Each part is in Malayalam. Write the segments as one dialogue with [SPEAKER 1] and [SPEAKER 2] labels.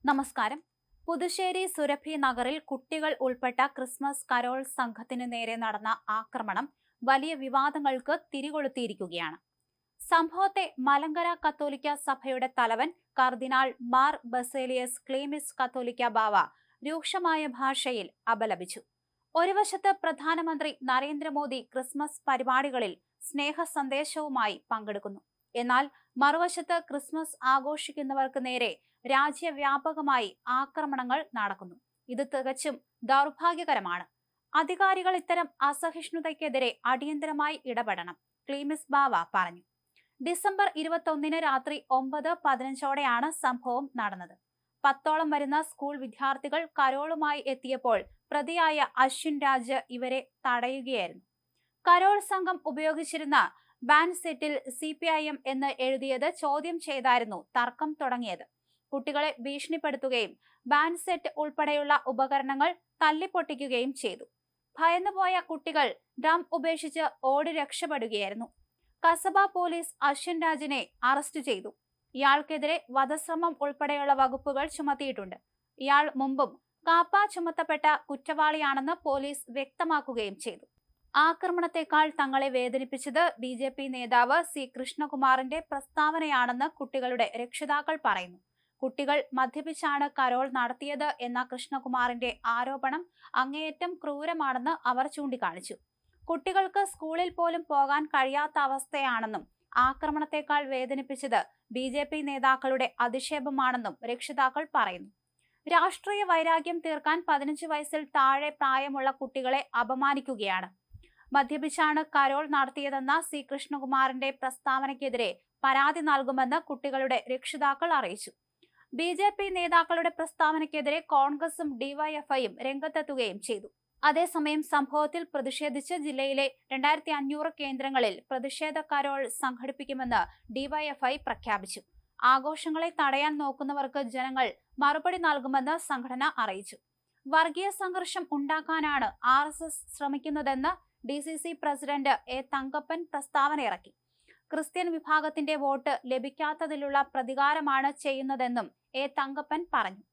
[SPEAKER 1] നമസ്കാരം. പുതുശ്ശേരി സുരഭി നഗറിൽ കുട്ടികൾ ഉൾപ്പെട്ട ക്രിസ്മസ് കരോൾ സംഘത്തിന് നേരെ നടന്ന ആക്രമണം വലിയ വിവാദങ്ങൾക്ക് തിരികൊളുത്തിയിരിക്കുകയാണ്. സംഭവത്തെ മലങ്കര കത്തോലിക്ക സഭയുടെ തലവൻ കർദിനാൾ മാർ ബസേലിയസ് ക്ലീമിസ് കത്തോലിക്ക ബാവ രൂക്ഷമായ ഭാഷയിൽ അപലപിച്ചു. ഒരു വശത്ത് പ്രധാനമന്ത്രി നരേന്ദ്രമോദി ക്രിസ്മസ് പരിപാടികളിൽ സ്നേഹ സന്ദേശവുമായി പങ്കെടുക്കുന്നു. എന്നാൽ മറുവശത്ത് ക്രിസ്മസ് ആഘോഷിക്കുന്നവർക്ക് നേരെ രാജ്യവ്യാപകമായി ആക്രമണങ്ങൾ നടക്കുന്നു. ഇത് തികച്ചും ദൗർഭാഗ്യകരമാണ്. അധികാരികൾ ഇത്തരം അസഹിഷ്ണുതയ്ക്കെതിരെ അടിയന്തരമായി ഇടപെടണം, ക്ലീമിസ് ബാവ പറഞ്ഞു. ഡിസംബർ 21 രാത്രി 9:15 സംഭവം നടന്നത്. 10ഓളം വരുന്ന സ്കൂൾ വിദ്യാർത്ഥികൾ കരോളുമായി എത്തിയപ്പോൾ പ്രതിയായ അശ്വിൻ രാജ് ഇവരെ തടയുകയായിരുന്നു. കരോൾ സംഘം ഉപയോഗിച്ചിരുന്ന ബാൻഡ് സെറ്റിൽ CPIM എന്ന് എഴുതിയത് ചോദ്യം ചെയ്തായിരുന്നു തർക്കം തുടങ്ങിയത്. കുട്ടികളെ ഭീഷണിപ്പെടുത്തുകയും ബാൻഡ് സെറ്റ് ഉൾപ്പെടെയുള്ള ഉപകരണങ്ങൾ തല്ലിപ്പൊട്ടിക്കുകയും ചെയ്തു. ഭയന്നുപോയ കുട്ടികൾ ഡ്രം ഉപേക്ഷിച്ച് ഓടി രക്ഷപ്പെടുകയായിരുന്നു. കസബ പോലീസ് അശ്വിൻ രാജിനെ അറസ്റ്റ് ചെയ്തു. ഇയാൾക്കെതിരെ വധശ്രമം ഉൾപ്പെടെയുള്ള വകുപ്പുകൾ ചുമത്തിയിട്ടുണ്ട്. ഇയാൾ മുമ്പും കാപ്പ ചുമത്തപ്പെട്ട കുറ്റവാളിയാണെന്ന് പോലീസ് വ്യക്തമാക്കുകയും ചെയ്തു. ആക്രമണത്തെക്കാൾ തങ്ങളെ വേദനിപ്പിച്ചത് BJP നേതാവ് C കൃഷ്ണകുമാറിന്റെ പ്രസ്താവനയാണെന്ന് കുട്ടികളുടെ രക്ഷിതാക്കൾ പറയുന്നു. കുട്ടികൾ മദ്യപിച്ചാണ് കരോൾ നടത്തിയത് എന്ന കൃഷ്ണകുമാറിന്റെ ആരോപണം അങ്ങേയറ്റം ക്രൂരമാണെന്ന് അവർ ചൂണ്ടിക്കാണിച്ചു. കുട്ടികൾക്ക് സ്കൂളിൽ പോലും പോകാൻ കഴിയാത്ത അവസ്ഥയാണെന്നും ആക്രമണത്തെക്കാൾ വേദനിപ്പിച്ചത് BJP നേതാക്കളുടെ അധിക്ഷേപമാണെന്നും രക്ഷിതാക്കൾ പറയുന്നു. രാഷ്ട്രീയ വൈരാഗ്യം തീർക്കാൻ 15 വയസ്സിൽ താഴെ പ്രായമുള്ള കുട്ടികളെ അപമാനിക്കുകയാണ്. മദ്യപിച്ചാണ് കരോൾ നടത്തിയതെന്ന C കൃഷ്ണകുമാറിന്റെ പ്രസ്താവനയ്ക്കെതിരെ പരാതി നൽകുമെന്ന് കുട്ടികളുടെ രക്ഷിതാക്കൾ അറിയിച്ചു. BJP നേതാക്കളുടെ പ്രസ്താവനയ്ക്കെതിരെ കോൺഗ്രസും DYFIയും രംഗത്തെത്തുകയും ചെയ്തു. അതേസമയം സംഭവത്തിൽ പ്രതിഷേധിച്ച് ജില്ലയിലെ 2500 കേന്ദ്രങ്ങളിൽ പ്രതിഷേധ കരോൾ സംഘടിപ്പിക്കുമെന്ന് DYFI പ്രഖ്യാപിച്ചു. ആഘോഷങ്ങളെ തടയാൻ നോക്കുന്നവർക്ക് ജനങ്ങൾ മറുപടി നൽകുമെന്ന് സംഘടന അറിയിച്ചു. വർഗീയ സംഘർഷം ഉണ്ടാക്കാനാണ് RSS ശ്രമിക്കുന്നതെന്ന് DCC പ്രസിഡന്റ് A തങ്കപ്പൻ പ്രസ്താവന ഇറക്കി. ക്രിസ്ത്യൻ വിഭാഗത്തിന്റെ വോട്ട് ലഭിക്കാത്തതിലുള്ള പ്രതികാരമാണ് ചെയ്യുന്നതെന്നും A തങ്കപ്പൻ പറഞ്ഞു.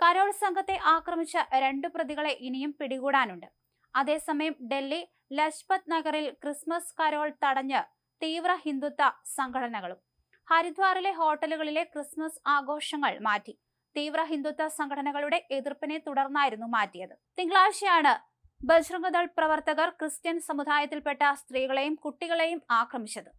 [SPEAKER 1] കരോൾ സംഘത്തെ ആക്രമിച്ച 2 പ്രതികളെ ഇനിയും പിടികൂടാനുണ്ട്. അതേസമയം ഡൽഹി ലജ്പത് നഗറിൽ ക്രിസ്മസ് കരോൾ തടഞ്ഞ് തീവ്ര ഹിന്ദുത്വ സംഘടനകളും. ഹരിദ്വാറിലെ ഹോട്ടലുകളിലെ ക്രിസ്മസ് ആഘോഷങ്ങൾ മാറ്റി. തീവ്ര ഹിന്ദുത്വ സംഘടനകളുടെ എതിർപ്പിനെ തുടർന്നായിരുന്നു മാറ്റിയത്. തിങ്കളാഴ്ചയാണ് ബജ്റംഗ് ദൾ പ്രവർത്തകർ ക്രിസ്ത്യൻ സമുദായത്തിൽപ്പെട്ട സ്ത്രീകളെയും കുട്ടികളെയും ആക്രമിച്ചത്.